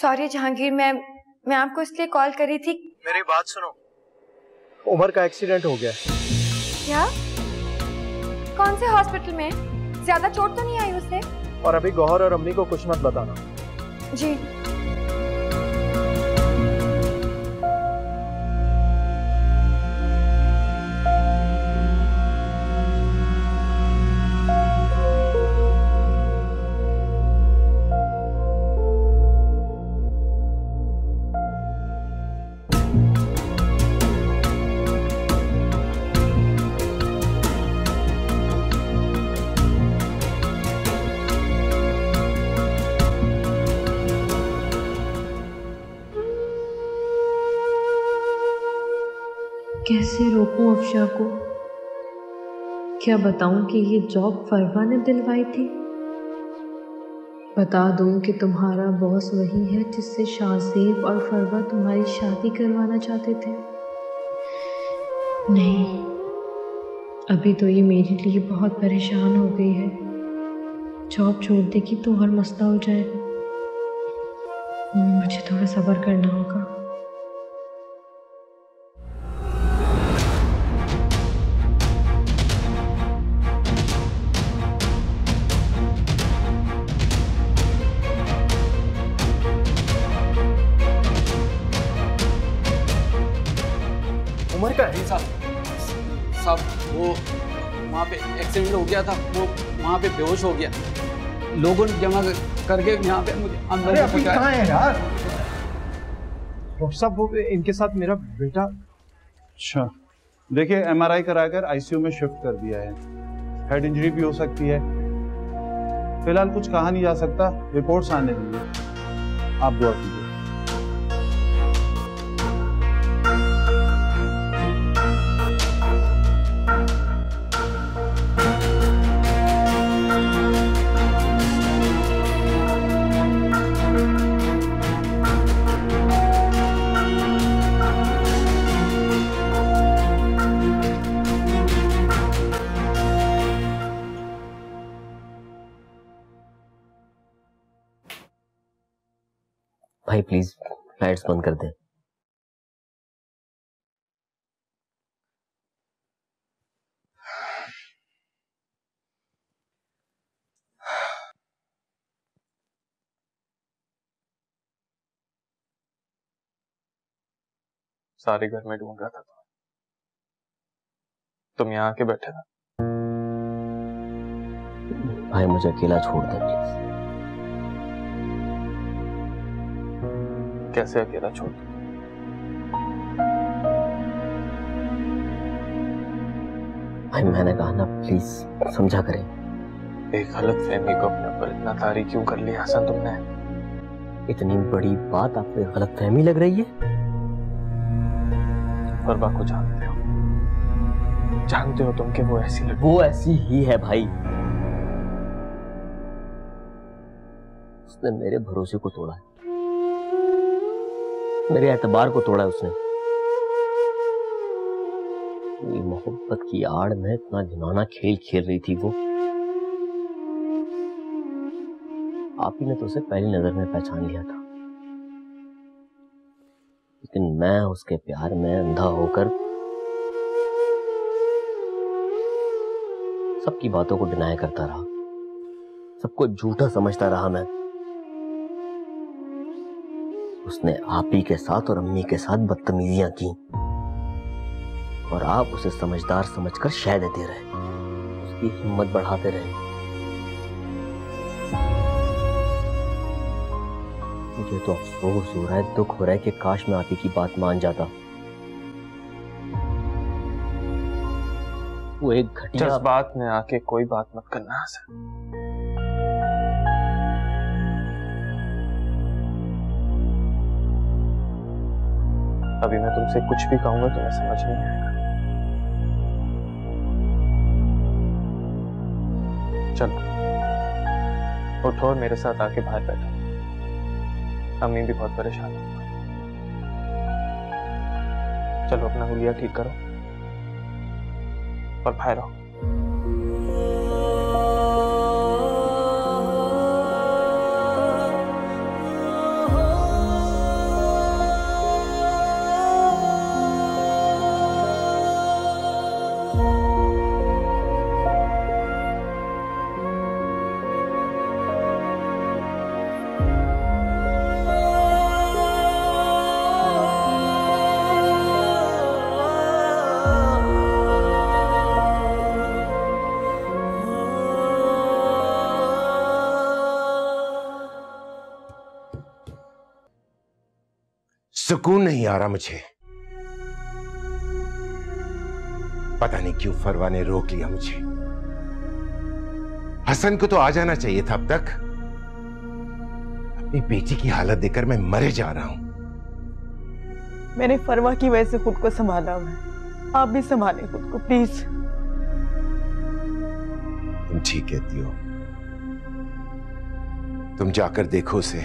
Sorry Jahangir, मैं आपको इसलिए कॉल करी थी। मेरी बात सुनो, उमर का एक्सीडेंट हो गया। क्या? कौन से हॉस्पिटल में? ज्यादा चोट तो नहीं आई उसे? और अभी गौहर और अम्मी को कुछ मत बताना। जी। कैसे रोकूं अफशा को? क्या बताऊं कि ये जॉब फरवा ने दिलवाई थी? बता दूं कि तुम्हारा बॉस वही है जिससे शाहज़ेब और फरवा तुम्हारी शादी करवाना चाहते थे? नहीं, अभी तो ये मेरे लिए बहुत परेशान हो गई है। जॉब छोड़ देगी तो हर मसला हो जाएगा। मुझे थोड़ा सब्र करना होगा। उमर का है साहब, वो वहाँ पे एक्सीडेंट हो गया था, वो वहाँ पे बेहोश हो गया। लोगों ने जमा करके यहाँ पे मुझे अंदर से पहुंचाया। कहाँ है यार? डॉक्टर साहब, वो इनके साथ मेरा बेटा। अच्छा, देखिए एमआरआई कराकर आईसीयू में शिफ्ट कर दिया है। हेड इंजरी भी हो सकती है। फिलहाल कुछ कहा नहीं जा सकता, रिपोर्ट्स आने दीजिए। आप दुआ कीजिए। भाई प्लीज लाइट्स बंद कर दे। सारे घर में ढूंढ रहा था, तुम यहाँ आके बैठे था। भाई मुझे अकेला छोड़ दे प्लीज। कैसे अकेला छोड़ दूं? भाई मैंने कहा ना, प्लीज समझा करें। एक गलत फहमी को अपने ऊपर इतना तारी क्यों कर लिया हसन तुमने? इतनी बड़ी बात आपको गलत फहमी लग रही है? फरवा को जानते हो तुम कि वो ऐसी लड़की? वो ऐसी ही है भाई। उसने मेरे भरोसे को तोड़ा है, मेरे एतबार को तोड़ा है उसने। मेरी मोहब्बत की आड़ में इतना घिनौना खेल खेल रही थी वो। आप ही ने तो उसे पहली नजर में पहचान लिया था, लेकिन मैं उसके प्यार में अंधा होकर सबकी बातों को डिनाई करता रहा, सबको झूठा समझता रहा मैं। उसने आप ही के साथ और अम्मी के साथ बदतमीजियां की और आप उसे समझदार समझकर शह देते रहे, उसकी हिम्मत बढ़ाते रहे। मुझे तो अफसोस हो रहा है, दुख हो रहा है कि काश मैं आप ही की बात मान जाता। वो एक घटिया जज्बात में आके कोई बात मत करना हसन। अभी मैं तुमसे कुछ भी कहूंगा तुम्हें समझ नहीं आएगा। चलो उठो और मेरे साथ आके बाहर बैठो। अम्मी भी बहुत परेशान है। चलो अपना हुलिया ठीक करो और बाहर आओ। सुकून नहीं आ रहा मुझे। पता नहीं क्यों फरवा ने रोक लिया मुझे। हसन को तो आ जाना चाहिए था अब तक। अपनी बेटी की हालत देखकर मैं मरे जा रहा हूं। मैंने फरवा की वजह से खुद को संभाला हुआ है, आप भी संभालें खुद को प्लीज। तुम ठीक कहती हो, तुम जाकर देखो उसे।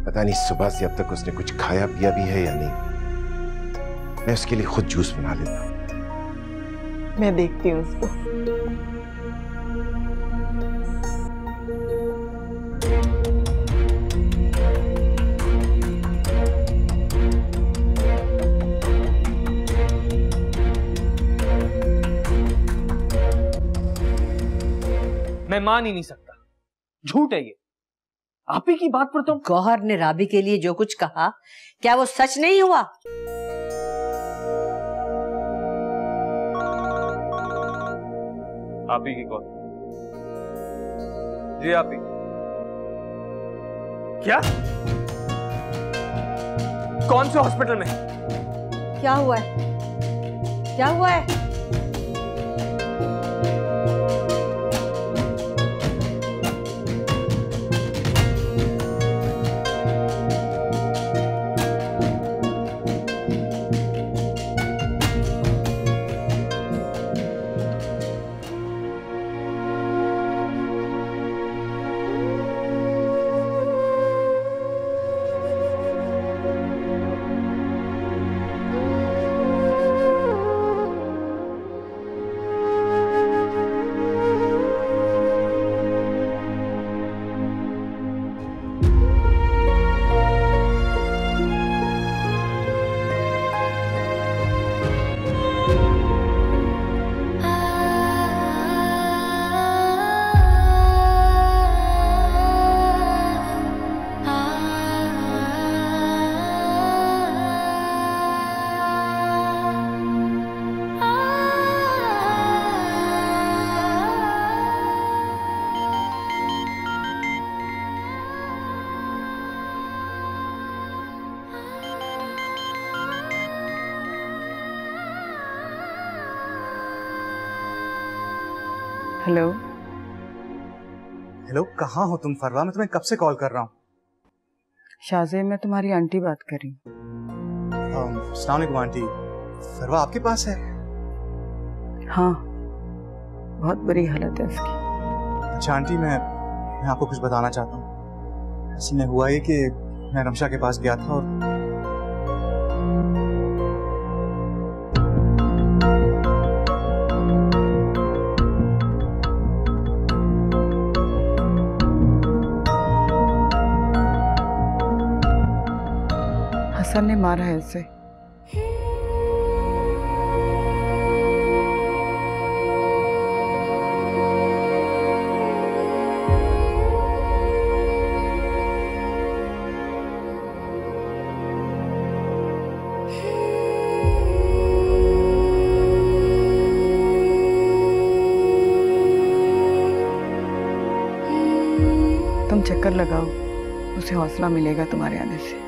पता नहीं सुबह से अब तक उसने कुछ खाया पिया भी है या नहीं। मैं उसके लिए खुद जूस बना लेता हूं। मैं देखती हूँ उसको। मैं मान ही नहीं सकता, झूठ है ये। आप ही की बात पर तुम। गौहर ने राबी के लिए जो कुछ कहा, क्या वो सच नहीं हुआ? आप ही की कौन? जी आप ही। क्या? कौन से हॉस्पिटल में? क्या हुआ है? क्या हुआ है? हेलो हेलो, कहाँ हो तुम फरवा? मैं तुम्हें कब से कॉल कर रहा हूँ। शाहजेब, मैं तुम्हारी आंटी बात कर रही हूँ। अस्सलाम वालेकुम आंटी। फरवा आपके पास है? हाँ, बहुत बुरी हालत है उसकी। अच्छा आंटी, मैं आपको कुछ बताना चाहता हूँ। असल में हुआ ये कि मैं रमशा के पास गया था और हसन ने मारा है उसे। तुम चक्कर लगाओ, उसे हौसला मिलेगा तुम्हारे आने से।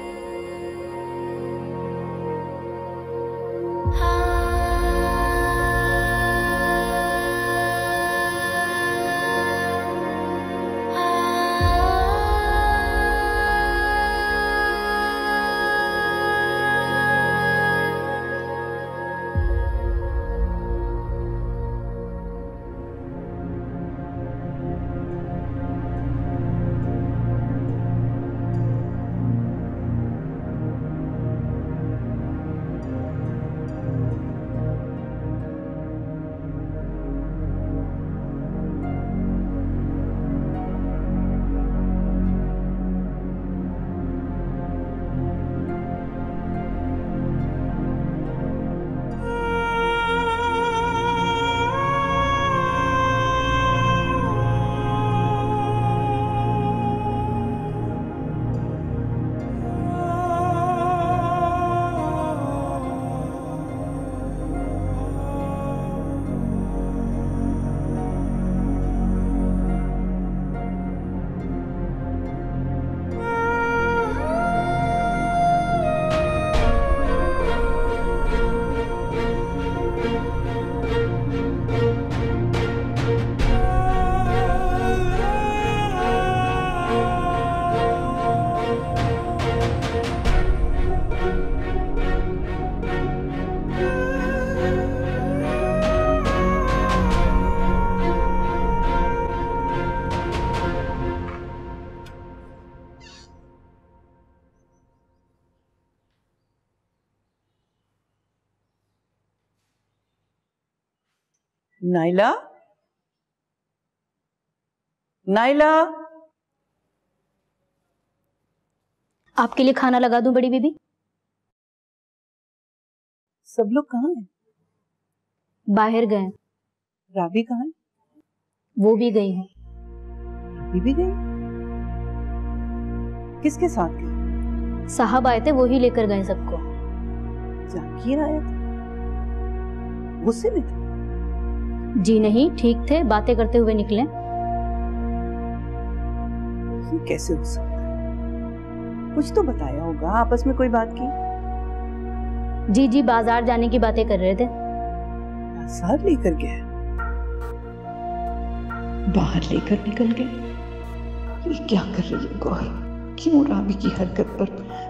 नाइला, नाइला, आपके लिए खाना लगा दूं बड़ी बीबी? सब लोग कहाँ हैं? बाहर गए। राबी कहाँ है? वो भी गई है। राबी भी गई? किसके साथ गई? साहब आए थे, वो ही लेकर गए सबको। जाकिर आया था? गुस्से में थे? जी नहीं, ठीक थे, बातें करते हुए निकले। ये कैसे हो सकता है? कुछ तो बताया होगा, आपस में कोई बात की? जी जी, बाजार जाने की बातें कर रहे थे। बाजार लेकर गया? बाहर लेकर निकल गए? ये क्या कर रही है गौहर? क्यों राबी की हरकत पर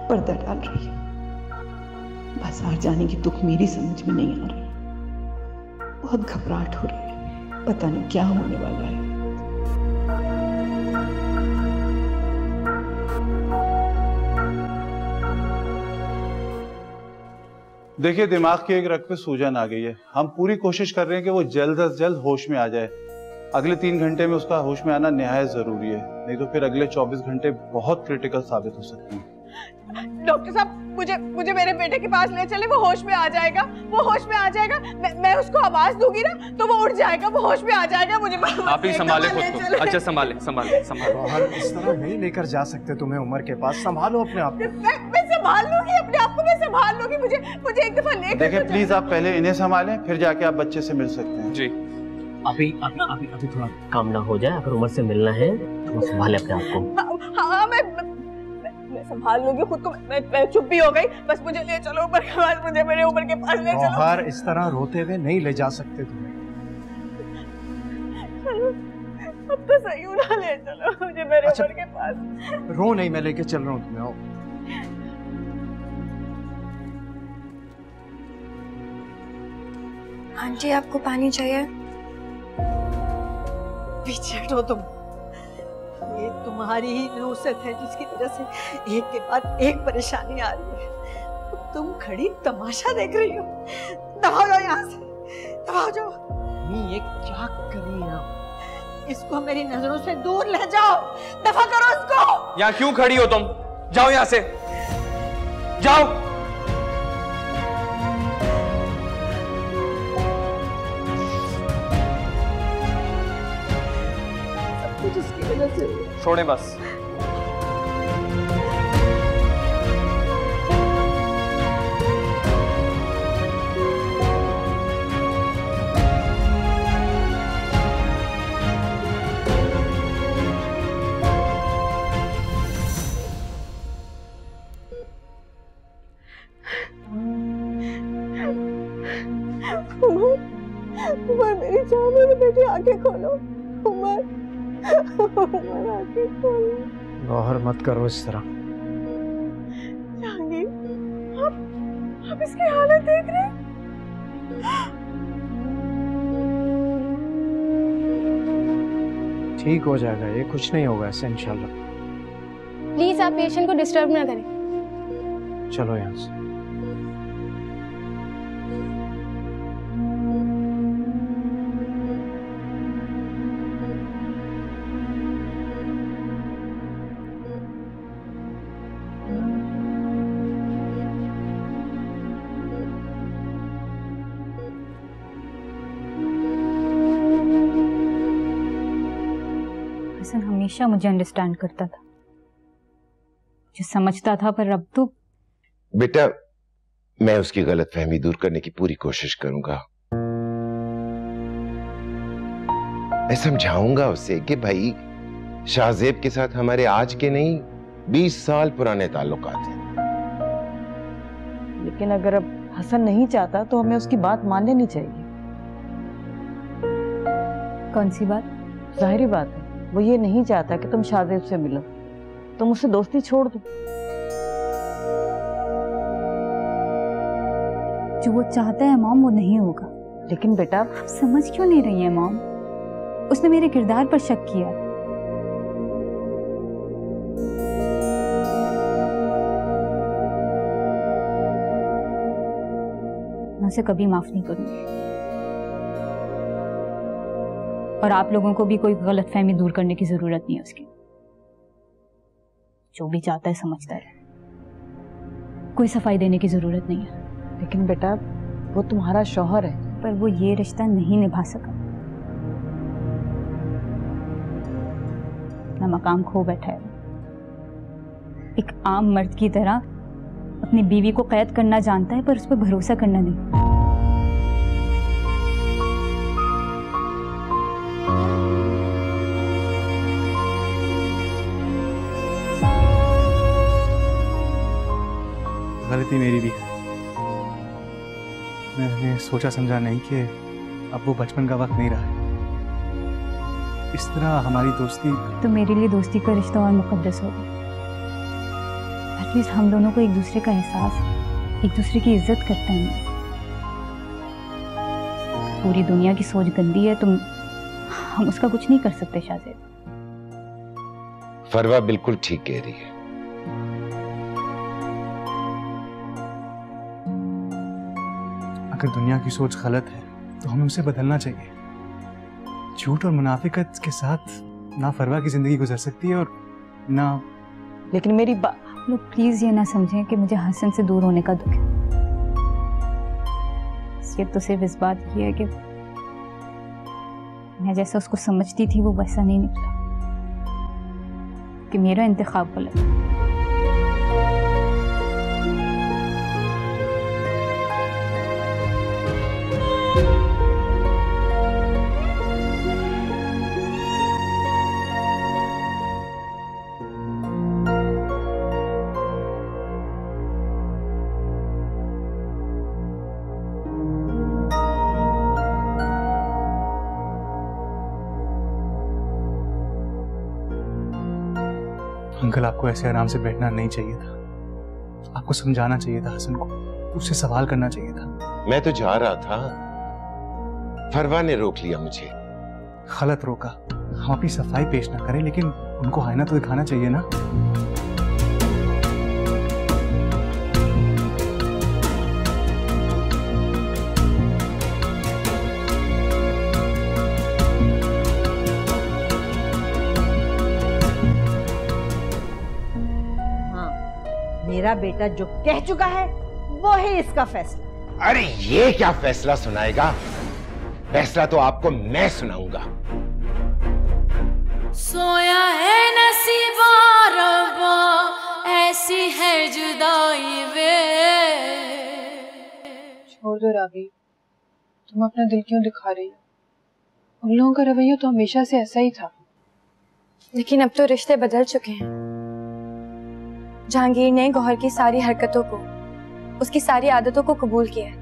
पर्दा डाल रही है? बाजार जाने की दुख मेरी समझ में नहीं आ रही। बहुत घबराहट हो रही है, पता नहीं क्या होने वाला है। देखिए, दिमाग की एक रग पे सूजन आ गई है। हम पूरी कोशिश कर रहे हैं कि वो जल्द से जल्द होश में आ जाए। अगले 3 घंटे में उसका होश में आना निहायत जरूरी है, नहीं तो फिर अगले 24 घंटे बहुत क्रिटिकल साबित हो सकते हैं। डॉक्टर साहब, मुझे मेरे बेटे के पास ले चले, वो होश में आ जाएगा, वो होश में आ जाएगा। मैं उसको आवाज दूंगी ना तो वो उठ जाएगा, वो होश में आ जाएगा। मुझे आप ही संभाले खुद को। अच्छा, संभाले संभाले संभाले। बाहर इस तरह नहीं लेकर जा सकते तुम्हें उमर के पास। संभालो अपने आप को। मैं संभाल लूंगी अपने आप को, मैं संभाल लूंगी। मुझे एक दफा लेकर देखिए प्लीज, आप पहले इन्हें संभालें, फिर जाके आप बच्चे से मिल सकते हैं। जी। अभी थोड़ा काम ना हो जाए। अगर उमर से मिलना है तो संभाले अपने आप को। हाँ, मैं संभाल लूंगी खुद को। मैं चुप भी हो गई। बस मुझे ले चलो ऊपर के पास, मुझे मेरे ऊपर के पास ले चलो। बाहर इस तरह रोते हुए नहीं ले जा सकते तुम्हें। चलो, अब तो सही ना, ले चलो मुझे मेरे ऊपर के पास। रो नहीं, मैं लेके चल रहा हूँ तुम्हें। आओ। आंटी, आपको पानी चाहिए? पीछे हटो तुम। ये तुम्हारी ही नौसत है जिसकी वजह से एक के बाद एक परेशानी आ रही है। तुम खड़ी तमाशा देख रही हो। दबा जाओ यहाँ से, दबा जाओ। ये क्या कर रही है आप? इसको मेरी नजरों से दूर ले जाओ, दफा करो इसको। यहाँ क्यों खड़ी हो तुम? जाओ यहाँ से, जाओ। कुछ इसकी वजह से छोड़ें बस। उमर, मेरी जान मेरी बेटी, आंखें खोलो। उमर, आंखें खोलो। गौहर, मत करो इस तरह। जहांगीर, आप इसकी हालत देख रहे हैं? ठीक हो जाएगा, ये कुछ नहीं होगा ऐसे इंशाल्लाह। प्लीज आप पेशेंट को डिस्टर्ब ना करें। चलो यहाँ से। हसन हमेशा मुझे अंडरस्टैंड करता था, जो समझता था, पर अब तो। बेटा, मैं उसकी गलतफहमी दूर करने की पूरी कोशिश करूंगा। मैं समझाऊंगा उसे कि भाई, शाहजेब के साथ हमारे आज के नहीं 20 साल पुराने ताल्लुकात हैं। लेकिन अगर अब हसन नहीं चाहता तो हमें उसकी बात मान लेनी चाहिए। कौन सी बात? जाहिर बात है, वो ये नहीं चाहता कि तुम शाहजेब से मिलो, तुम उससे दोस्ती छोड़ दो। जो वो चाहता है मॉम, वो नहीं होगा। लेकिन बेटा, आप समझ क्यों नहीं रही है मॉम? उसने मेरे किरदार पर शक किया। मैं उसे कभी माफ नहीं करूंगी। और आप लोगों को भी कोई गलतफहमी दूर करने की जरूरत नहीं है उसकी। जो भी चाहता है समझता है, कोई सफाई देने की जरूरत नहीं है। लेकिन बेटा वो तुम्हारा शौहर है। पर वो ये रिश्ता नहीं निभा सका, अपना मकाम खो बैठा है। एक आम मर्द की तरह अपनी बीवी को कैद करना जानता है, पर उस पर भरोसा करना नहीं। गलती मेरी भी है। मैंने सोचा समझा नहीं कि अब वो बचपन का वक्त नहीं रहा है। इस तरह हमारी दोस्ती तो मेरे लिए दोस्ती का रिश्ता और मुकद्दस हो गया। एटलीस्ट हम दोनों को एक दूसरे का एहसास, एक दूसरे की इज्जत करते हैं। पूरी दुनिया की सोच गंदी है तो हम उसका कुछ नहीं कर सकते शाहज़ेद। फरवा बिल्कुल ठीक कह रही है। अगर दुनिया की सोच गलत है तो हमें उसे बदलना चाहिए। झूठ और मुनाफिकत के साथ ना फरवा की जिंदगी गुजर सकती है और ना। लेकिन मेरी लोग प्लीज ये ना समझें कि मुझे हसन से दूर होने का दुख है। ये तो सिर्फ इस बात की है कि मैं जैसा उसको समझती थी वो वैसा नहीं निकला, कि मेरा इंतखाब गलत है। अंकल आपको ऐसे आराम से बैठना नहीं चाहिए था। आपको समझाना चाहिए था हसन को, उससे सवाल करना चाहिए था। मैं तो जा रहा था, फरवा ने रोक लिया मुझे। गलत रोका। हम अपनी सफाई पेश ना करें, लेकिन उनको आईना तो दिखाना चाहिए ना। मेरा बेटा जो कह चुका है वो ही इसका फैसला। अरे ये क्या फैसला सुनाएगा? फैसला तो आपको मैं सुनाऊंगा। सोया है नसीबा रब्बा, ऐसी है जुदाई वे। छोड़ दो राबी, तुम अपना दिल क्यों दिखा रही हो? उन लोगों का रवैया तो हमेशा से ऐसा ही था। लेकिन अब तो रिश्ते बदल चुके हैं। जहांगीर ने गौहर की सारी हरकतों को, उसकी सारी आदतों को कबूल किया है,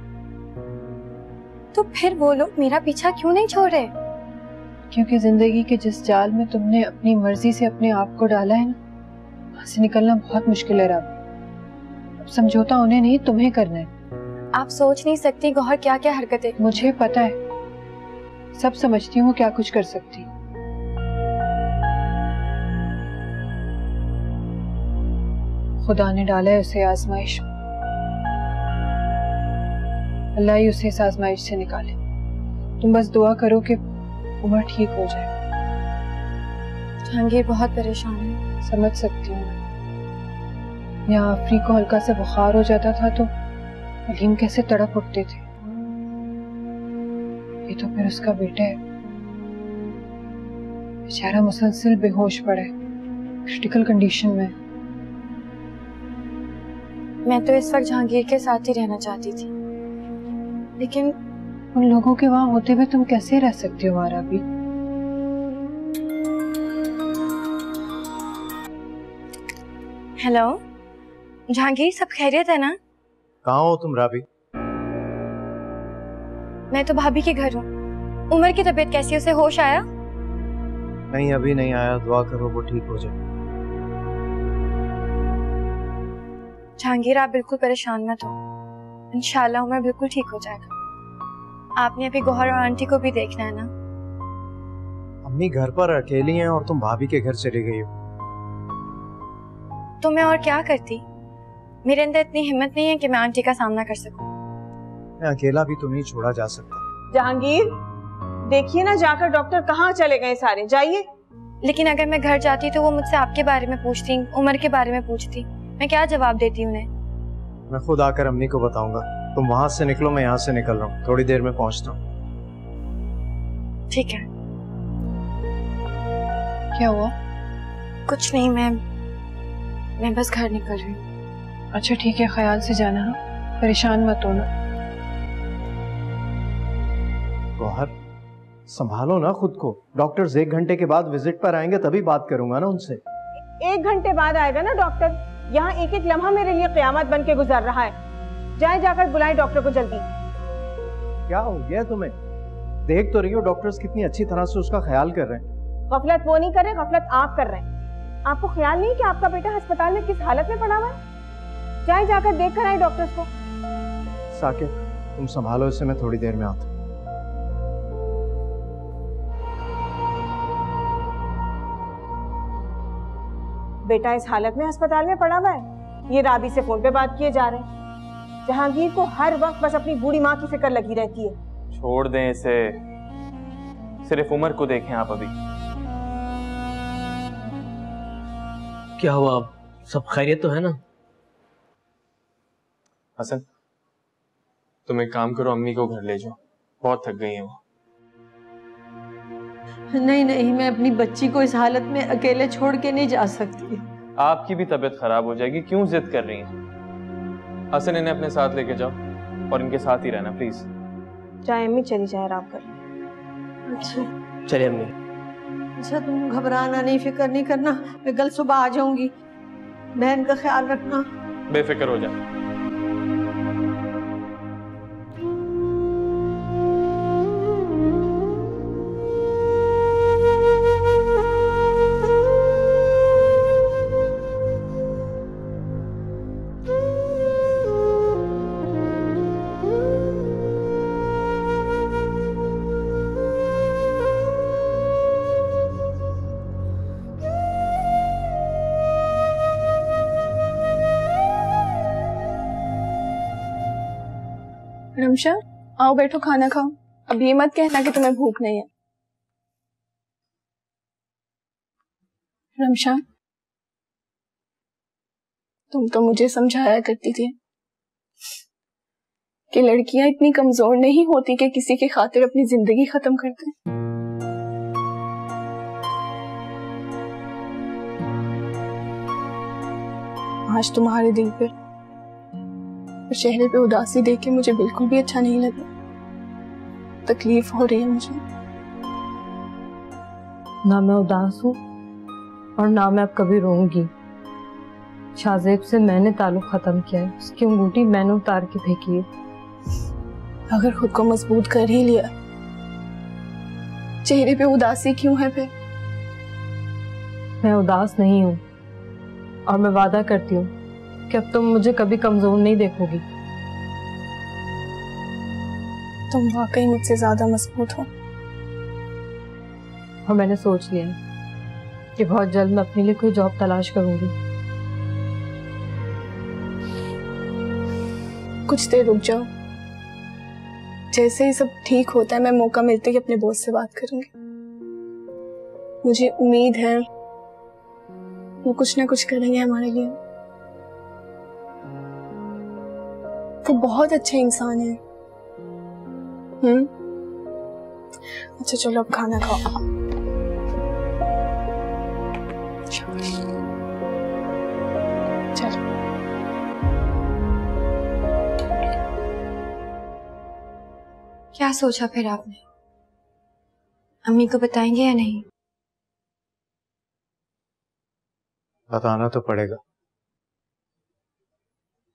तो फिर वो लोग मेरा पीछा क्यों नहीं छोड़ रहे? क्योंकि जिंदगी के जिस जाल में तुमने अपनी मर्जी से अपने आप को डाला है ना, वहां से निकलना बहुत मुश्किल है राबी। अब समझौता उन्हें नहीं तुम्हें करना है। आप सोच नहीं सकती गौहर क्या क्या हरकतें। मुझे पता है, सब समझती हूँ क्या कुछ कर सकती। खुदा ने डाला है उसे आजमाइश में, अल्लाह ही उसे इस आजमाइश से निकाले। तुम बस दुआ करो कि उमर ठीक हो जाए। जहांगीर बहुत परेशान है। समझ सकती हूँ। यहाँ आफरी को हल्का से बुखार हो जाता था तो अलीम कैसे तड़प उठते थे। ये तो फिर उसका बेटा है, बेचारा मुसलसल बेहोश पड़ा है, क्रिटिकल कंडीशन में। मैं तो इस वक्त जहांगीर के साथ ही रहना चाहती थी, लेकिन उन लोगों के वहां होते हुए तुम कैसे रह सकती हो मारा भी? हेलो जहांगीर, सब खैरियत है ना? कहाँ हो तुम राबी? मैं तो भाभी के घर हूँ। उमर की तबीयत कैसी है, उसे होश आया? नहीं अभी नहीं आया, दुआ करो वो ठीक हो जाए। जहांगीर आप बिल्कुल परेशान मत हो, इंशाल्लाह उमर बिल्कुल ठीक हो जाएगा। आपने अभी गौहर और आंटी को भी देखना है ना? अम्मी घर पर अकेली हैं और तुम भाभी के घर चली गई हो। तो मैं और क्या करती? मेरे अंदर इतनी हिम्मत नहीं है कि मैं आंटी का सामना कर सकूं। मैं अकेला भी तो नहीं छोड़ा जा सकता। जहांगीर, देखिए ना जाकर डॉक्टर कहाँ चले गए सारे, जाइए। लेकिन अगर मैं घर जाती तो वो मुझसे आपके बारे में पूछती, उमर के बारे में पूछती, मैं क्या जवाब देती उन्हें? मैं खुद आकर अम्मी को बताऊंगा। तुम वहां से निकलो, मैं यहाँ से निकल रहा हूँ, थोड़ी देर में पहुंचता हूँ। ठीक है। क्या हुआ? कुछ नहीं, मैं बस घर निकल रही हूँ। अच्छा ठीक है, ख्याल से जाना, हाँ? परेशान मत होना। गौहर, संभालो ना खुद को। डॉक्टर्स 1 घंटे के बाद विजिट पर आएंगे, तभी बात करूंगा ना उनसे। 1 घंटे बाद आएगा ना डॉक्टर? यहाँ एक एक लम्हा मेरे लिए क़यामत बन के गुजर रहा है। जाए जाकर बुलाएं डॉक्टर को जल्दी। क्या हो गया तुम्हें? देख तो रही हो डॉक्टर्स कितनी अच्छी तरह से उसका ख्याल कर रहे हैं। गफलत वो नहीं कर रहे, गफलत आप कर रहे हैं। आपको ख्याल नहीं कि आपका बेटा अस्पताल में किस हालत में पड़ा हुआ है? जाए जाकर देख कर आए डॉक्टर्स को। साकिब, तुम संभालो इसे, मैं थोड़ी देर में आता हूँ। बेटा इस हालत में अस्पताल में पड़ा हुआ है, ये राबी से फोन पे बात किए जा रहे हैं। जहांगीर को हर वक्त बस अपनी बूढ़ी माँ की फिक्र लगी रहती है। छोड़ दें इसे, सिर्फ उमर को देखें आप अभी। क्या हुआ, सब खैरियत तो है ना? हसन, तुम एक काम करो, अम्मी को घर ले जाओ, बहुत थक गई हैं वो। नहीं नहीं, मैं अपनी बच्ची को इस हालत में अकेले छोड़ के नहीं जा सकती। आपकी भी तबीयत खराब हो जाएगी, क्यों जिद कर रही हैं? हसन, इन्हें अपने साथ लेके जाओ और इनके साथ ही रहना प्लीज। चाहे अम्मी चली जाए, आराम कर। अच्छा चलिए अम्मी। अच्छा, तुम घबराना नहीं, फिक्र नहीं करना, मैं कल सुबह आ जाऊंगी। बहन का ख्याल रखना। बेफिक्र हो जाए। रमशा, आओ बैठो, खाना खाओ। अब ये मत कहना कि तुम्हें भूख नहीं है। रमशा, तुम तो मुझे समझाया करती थी कि लड़कियां इतनी कमजोर नहीं होती कि किसी की खातिर अपनी जिंदगी खत्म कर दें। आज तुम्हारे दिल पे और चेहरे पे उदासी देख के मुझे बिल्कुल भी अच्छा नहीं लगा। तकलीफ हो रही है मुझे। ना मैं उदास हूँ और ना मैं अब कभी रोऊंगी। शाहजेब से मैंने ताल्लुक खत्म किया है, उसकी अंगूठी मैंने उतार के फेंकी है। अगर खुद को मजबूत कर ही लिया, चेहरे पे उदासी क्यों है फिर? मैं उदास नहीं हूँ और मैं वादा करती हूँ कि अब तुम मुझे कभी कमजोर नहीं देखोगी। तुम वाकई मुझसे ज्यादा मजबूत हो। और मैंने सोच लिया है कि बहुत जल्द मैं अपने लिए कोई जॉब तलाश करूंगी। कुछ देर रुक जाओ, जैसे ही सब ठीक होता है मैं मौका मिलते ही अपने बॉस से बात करूंगी। मुझे उम्मीद है वो कुछ ना कुछ करेंगे हमारे लिए। वो बहुत अच्छे इंसान है। अच्छा चलो अब खाना खाओ। चलो। क्या सोचा फिर आपने? अम्मी को बताएंगे या नहीं? बताना तो पड़ेगा।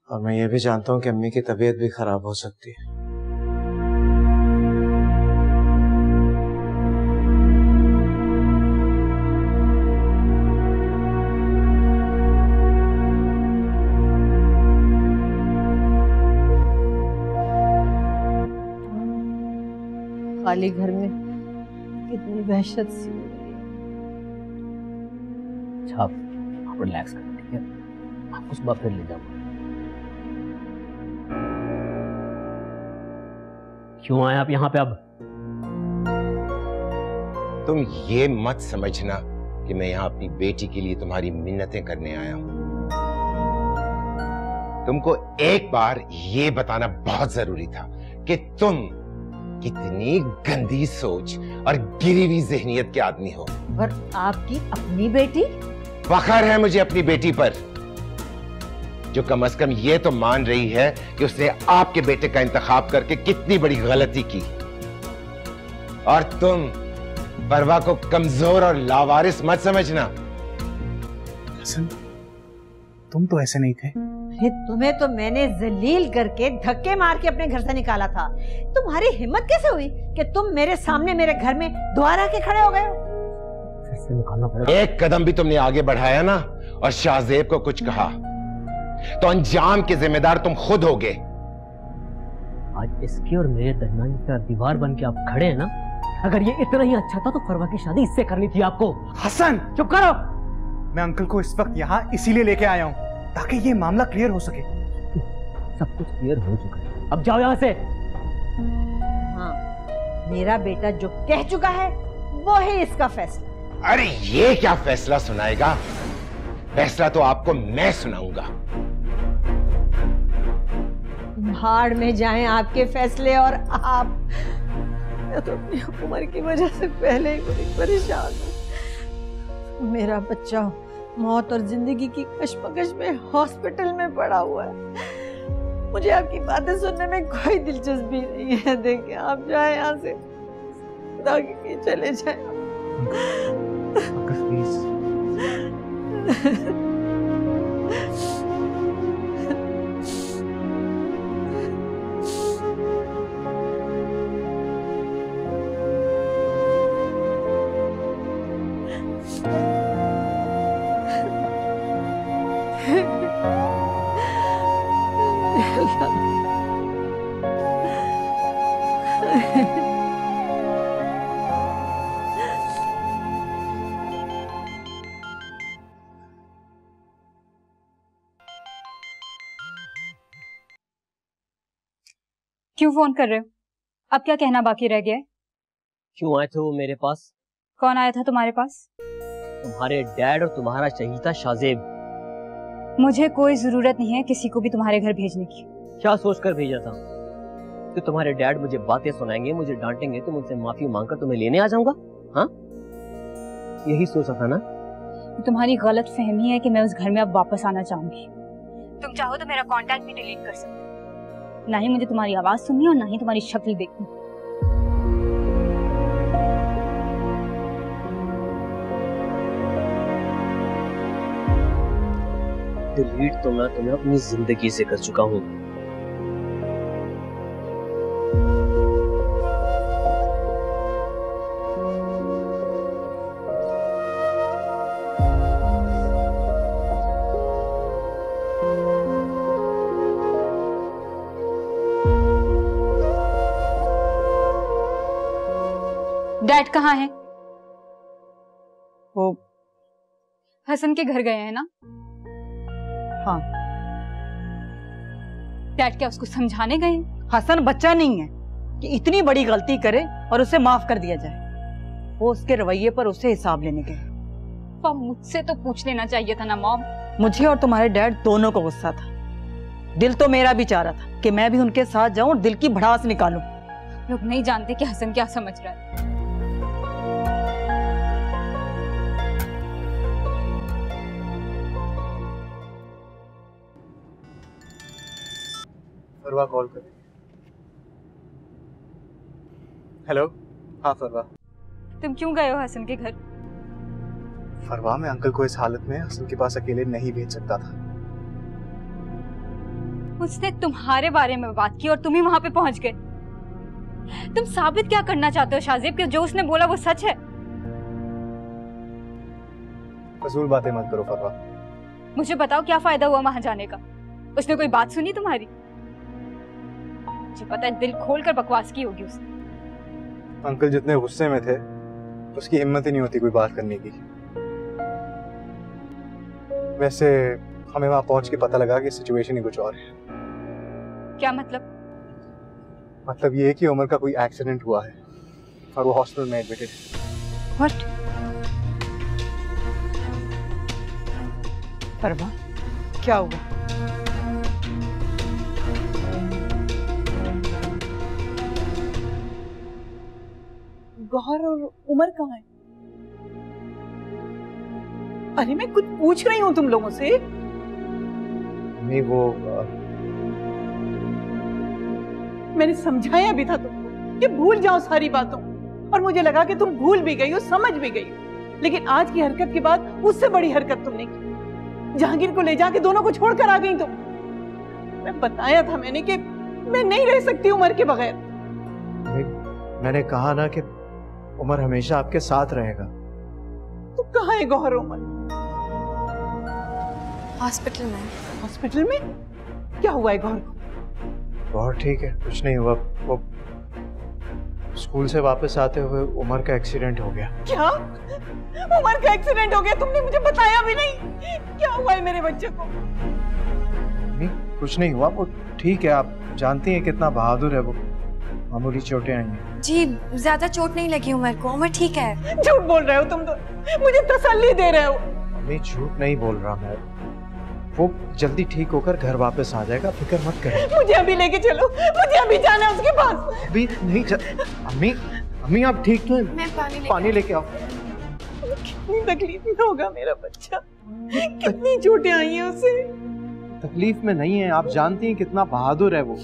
और मैं ये भी जानता हूँ कि अम्मी की तबीयत भी खराब हो सकती है। खाली घर में कितनी वहशत सी हो रही है। अच्छा आप रिलैक्स करें, ठीक है? आपको सुबह फिर ले जाऊंगा। क्यों आए आप यहाँ पे अब? तुम ये मत समझना कि मैं यहाँ अपनी बेटी के लिए तुम्हारी मिन्नतें करने आया हूं। तुमको एक बार ये बताना बहुत जरूरी था कि तुम कितनी गंदी सोच और गिरी हुई ज़हनियत के आदमी हो। पर आपकी अपनी बेटी? फख्र है मुझे अपनी बेटी पर, जो कम से कम ये तो मान रही है कि उसने आपके बेटे का इंतखाब करके कितनी बड़ी गलती की। और तुम परवा को कमजोर और लावारिस मत समझना। हसन, तुम तो ऐसे नहीं थे। अरे तुम्हें तो मैंने जलील करके धक्के मार के अपने घर से निकाला था। तुम्हारी हिम्मत कैसे हुई कि तुम मेरे सामने मेरे घर में द्वार आके खड़े हो गए हो? फिर से निकालना पड़ेगा। एक कदम भी तुमने आगे बढ़ाया ना और शाहजेब को कुछ कहा तो अंजाम के जिम्मेदार तुम खुद होगे। आज इसके और मेरे दरमियान इतना दीवार बन के आप खड़े हैं ना, अगर ये इतना ही अच्छा था तो फरवा की शादी इससे करनी थी आपको। हसन, चुप करो। मैं अंकल को इस वक्त यहाँ इसीलिए लेके आया हूँ ताकि ये मामला क्लियर हो सके। सब कुछ क्लियर हो चुका है, अब जाओ यहाँ से। हाँ, मेरा बेटा जो कह चुका है वो है इसका फैसला। अरे ये क्या फैसला सुनाएगा? फैसला तो आपको मैं सुनाऊंगा। भाड़ में जाएं आपके फैसले। और आप, मैं तो अपनी उम्र की वजह से पहले ही बड़ी परेशान हूँ। मेरा बच्चा मौत और जिंदगी की कश्मकश में हॉस्पिटल में पड़ा हुआ है। मुझे आपकी बातें सुनने में कोई दिलचस्पी नहीं है। देखिए आप जाए यहाँ से, खुदा के चले जाए। प्लीज। क्यों फोन कर रहे हो? अब क्या कहना बाकी रह गया है? क्यों आए थे वो मेरे पास? कौन आया था तुम्हारे पास? तुम्हारे डैड और तुम्हारा शहीदा शाहजेब। मुझे कोई जरूरत नहीं है किसी को भी तुम्हारे घर भेजने की। क्या सोचकर भेजा था कि तुम्हारे डैड मुझे बातें सुनाएंगे, मुझे डांटेंगे तो मुझसे माफी मांगकर तुम्हें लेने आ जाऊंगा? हाँ, यही सोचा था ना? तुम्हारी गलत फहमी है कि मैं उस घर में अब वापस आना चाहूंगी। तुम चाहो तो मेरा कांटेक्ट भी डिलीट कर सकते हो। ना ही मुझे तुम्हारी आवाज सुननी और ना ही तुम्हारी शक्ल देखनी। डिलीट तो मैं तुम्हें अपनी जिंदगी से कर चुका हूं। डैड कहाँ है? वो हसन के घर गए हैं ना? हाँ। डैड क्या उसको समझाने गए? हसन बच्चा नहीं है कि इतनी बड़ी गलती करे और उसे माफ कर दिया जाए। वो उसके रवैये पर उससे हिसाब लेने गए। तो मुझसे तो पूछ लेना चाहिए था ना मॉम। मुझे और तुम्हारे डैड दोनों को गुस्सा था। दिल तो मेरा भी चाह रहा था कि मैं भी उनके साथ जाऊं और दिल की भड़ास निकालूं। लोग नहीं जानते कि हसन क्या समझ रहा है। फरवा कॉल कर। हेलो। हाँ फरवा। तुम क्यों गए हो हसन के घर? फरवा, मैं अंकल को इस हालत में हसन के पास अकेले नहीं भेज सकता था। उसने तुम्हारे बारे में बात की और तुम ही वहां पे पहुंच गए। तुम साबित क्या करना चाहते हो शाहजेब कि जो उसने बोला वो सच है? फजूल बातें मत करो फरवा। मुझे बताओ क्या फायदा हुआ वहां जाने का? उसने कोई बात सुनी तुम्हारी? मुझे पता है दिल खोलकर बकवास की होगी उसने। अंकल जितने गुस्से में थे उसकी हिम्मत ही नहीं होती कोई बात करने की। वैसे हमें वहां पहुंच के पता लगा कि सिचुएशन ही कुछ और है। क्या मतलब? मतलब ये है कि उमर का कोई एक्सीडेंट हुआ है और वो हॉस्पिटल में एडमिटेड है। What? परवा, क्या हुआ? गौहर और उमर कहाँ है? अरे मैं कुछ पूछ रही हूँ तुम लोगों से। नहीं वो मैंने समझाया भी था तुमको कि भूल जाओ सारी बातों, और मुझे लगा कि तुम भूल भी गई हो, समझ भी गई हो। लेकिन आज की हरकत के बाद उससे बड़ी हरकत तुमने की। जहांगीर को ले जाके दोनों को छोड़कर आ गई तुम। मैं बताया था मैंने कि मैं नहीं रह सकती उमर के बगैर। मैंने कहा ना कि उमर हमेशा आपके साथ रहेगा। तो कहाँ है गौहर उमर? हॉस्पिटल में। हॉस्पिटल में? क्या हुआ है गौहर को? बहुत ठीक है, कुछ नहीं हुआ। वो स्कूल से वापस आते हुए उमर का एक्सीडेंट हो गया। क्या? उमर का एक्सीडेंट हो गया? तुमने मुझे बताया भी नहीं। क्या हुआ है मेरे बच्चे को? नहीं कुछ नहीं हुआ, वो ठीक है। आप जानती हैं कितना बहादुर है वो। मामूली चोटें आई हैं। जी ज्यादा चोट नहीं लगी उमर को, उमर ठीक है। झूठ बोल रहे हो तुम तो, मुझे तसल्ली दे रहे हो। मैं झूठ नहीं बोल रहा मैं। वो जल्दी ठीक होकर घर वापस आ जाएगा, फिक्र मत करें। मुझे अभी लेके चलो, मुझे अभी जाना है उसके पास। अभी नहीं अम्मी, अम्मी आप ठीक तो हैं? मैं पानी लेके आओ। कितनी तकलीफ में होगा मेरा बच्चा, कितनी चोटें आई हैं उसे। तकलीफ में नहीं है, आप जानती हैं कितना बहादुर है वो।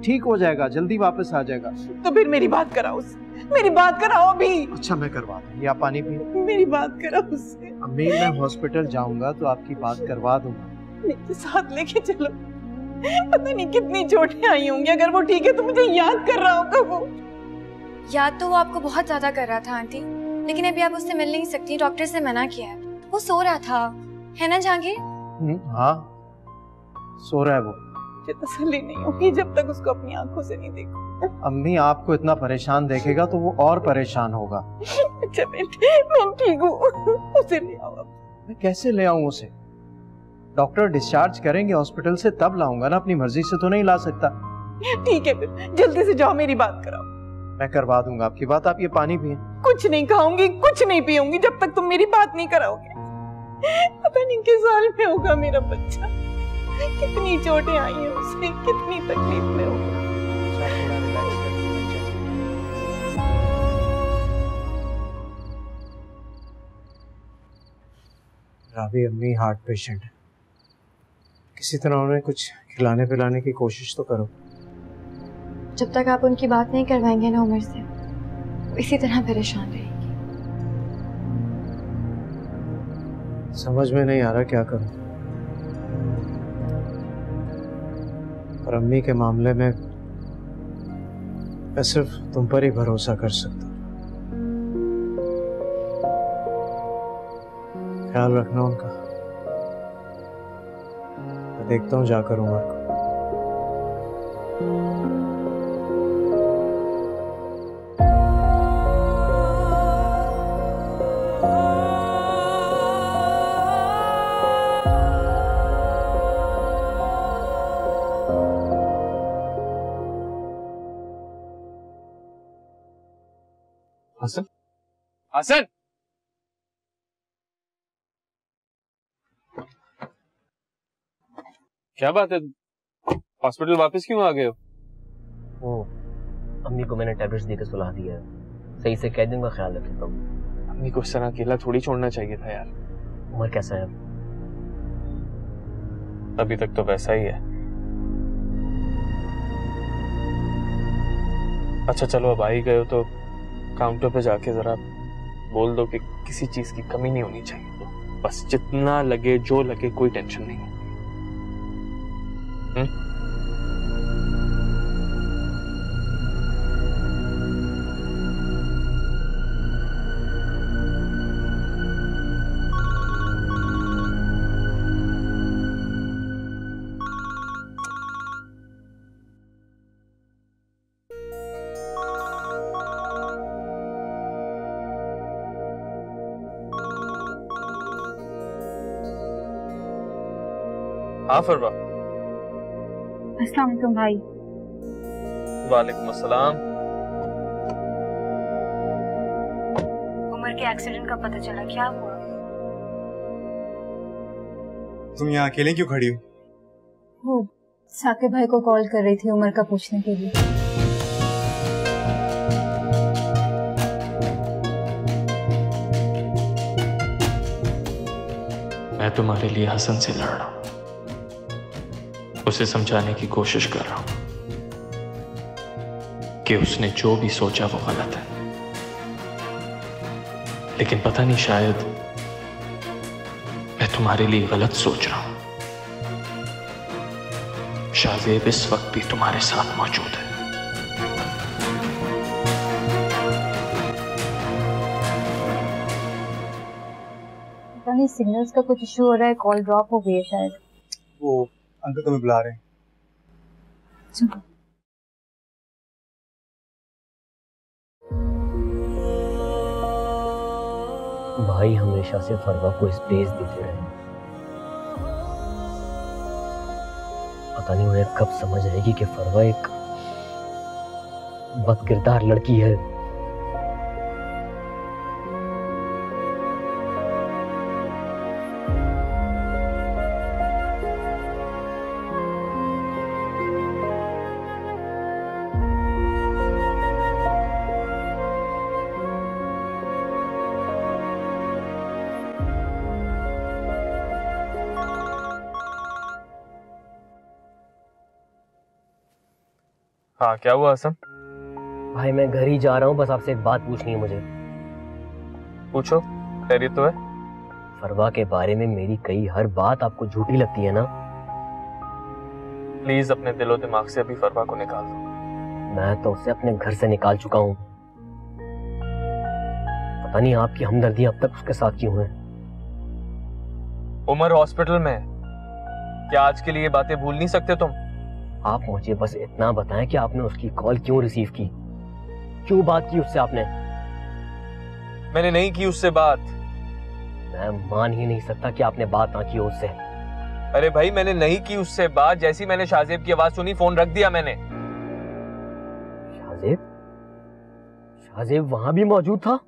ठीक हो जाएगा, जल्दी वापस आ जाएगा। तो फिर मेरी बात कराओ उससे, मेरी बात कराओ अभी। अच्छा मैं करवा दूँ, ये आप पानी पिए। मेरी बात कराओ उससे। अम्मी मैं हॉस्पिटल जाऊंगा तो आपकी बात करवा दूंगा। मेरे साथ लेके चलो, पता नहीं कितनी चोटें आई होंगी। अगर वो ठीक है तो मुझे याद कर रहा होगा वो। याद तो वो आपको बहुत ज्यादा कर रहा था आंटी, लेकिन अभी आप उससे मिल नहीं सकती, डॉक्टर से मना किया है। वो सो रहा था, है ना जहांगीर? हाँ सो रहा है वो। मुझे तसल्ली नहीं होगी जब तक उसको अपनी आंखों से नहीं देखूं। अम्मी आपको इतना परेशान देखेगा तो वो और परेशान होगा। अच्छा बेटे मैं ठीक हूँ, उसे ले आओ। मैं कैसे ले आऊँ उसे? डॉक्टर डिस्चार्ज करेंगे हॉस्पिटल से तब लाऊंगा ना, अपनी मर्जी से तो नहीं ला सकता। ठीक है फिर जल्दी से जाओ, मेरी बात कराओ। मैं करवा दूंगा आपकी बात, आप ये पानी पिए। कुछ नहीं खाऊंगी, कुछ नहीं पीऊंगी जब तक तुम मेरी बात नहीं कराओगे। पता नहीं किस साल में होगा मेरा बच्चा, कितनी चोटें आई हैं उसे, कितनी तकलीफ में होगा। रावी अम्मी हार्ट पेशेंट है, किसी तरह उन्हें कुछ खिलाने पिलाने की कोशिश तो करो। जब तक आप उनकी बात नहीं करवाएंगे ना उमर से, वो इसी तरह परेशान रहेगी। समझ में नहीं आ रहा क्या करूं। और अम्मी के मामले में मैं सिर्फ तुम पर ही भरोसा कर सकता हूं। ख्याल रखना उनका। मैं देखता हूं जाकर उमर को। हसन, हसन, क्या बात है? हॉस्पिटल वापस क्यों आ गए हो? वो अम्मी को मैंने टैबलेट्स देकर सुला दिया है, सही से कह दूंगा, ख्याल रखेगा। अम्मी को इस तरह अकेला थोड़ी छोड़ना चाहिए था यार। उमर कैसा है? अभी तक तो वैसा ही है। अच्छा चलो अब आ ही गए हो तो काउंटर पे जाके जरा बोल दो कि किसी चीज की कमी नहीं होनी चाहिए, तो बस जितना लगे जो लगे, कोई टेंशन नहीं है। हाँ फरवा। अस्सलाम वालेकुम भाई। वालेकुम अस्सलाम। उमर के एक्सीडेंट का पता चला, क्या हुआ? तुम यहाँ अकेले क्यों खड़ी हो? वो साकिब भाई को कॉल कर रही थी उमर का पूछने के लिए। मैं तुम्हारे लिए हसन से लड़ रहा हूं, उसे समझाने की कोशिश कर रहा हूं कि उसने जो भी सोचा वो गलत है, लेकिन पता नहीं शायद मैं तुम्हारे लिए गलत सोच रहा हूं। शाहजेब इस वक्त भी तुम्हारे साथ मौजूद है। पता नहीं सिग्नल्स का कुछ इशू हो रहा है, कॉल ड्रॉप हो गई है शायद। वो अंकल तुम्हें बुला रहे हैं। चलो। भाई हमेशा से फरवा को स्पेस देते रहे, पता नहीं उन्हें कब समझ आएगी कि फरवा एक बदकिरदार लड़की है। हाँ क्या हुआ हसन? भाई मैं घर ही जा रहा हूँ, बस आपसे एक बात पूछनी है मुझे। पूछो, खैरियत तो है? फरवा के बारे में मेरी कई हर बात आपको झूठी लगती है ना? प्लीज अपने दिलो दिमाग से अभी फरवा को निकाल दो। मैं तो उसे अपने घर से निकाल चुका हूँ, पता नहीं आपकी हमदर्दी अब तक उसके साथ क्यों है। उमर हॉस्पिटल में है, क्या आज के लिए बातें भूल नहीं सकते तुम? आप मुझे बस इतना बताएं कि आपने उसकी कॉल क्यों रिसीव की, क्यों बात की उससे आपने? मैंने नहीं की उससे बात। मैं मान ही नहीं सकता कि आपने बात ना की उससे। अरे भाई मैंने नहीं की उससे बात, जैसी मैंने शाहजेब की आवाज सुनी फोन रख दिया मैंने। शाहजेब? शाहजेब वहां भी मौजूद था?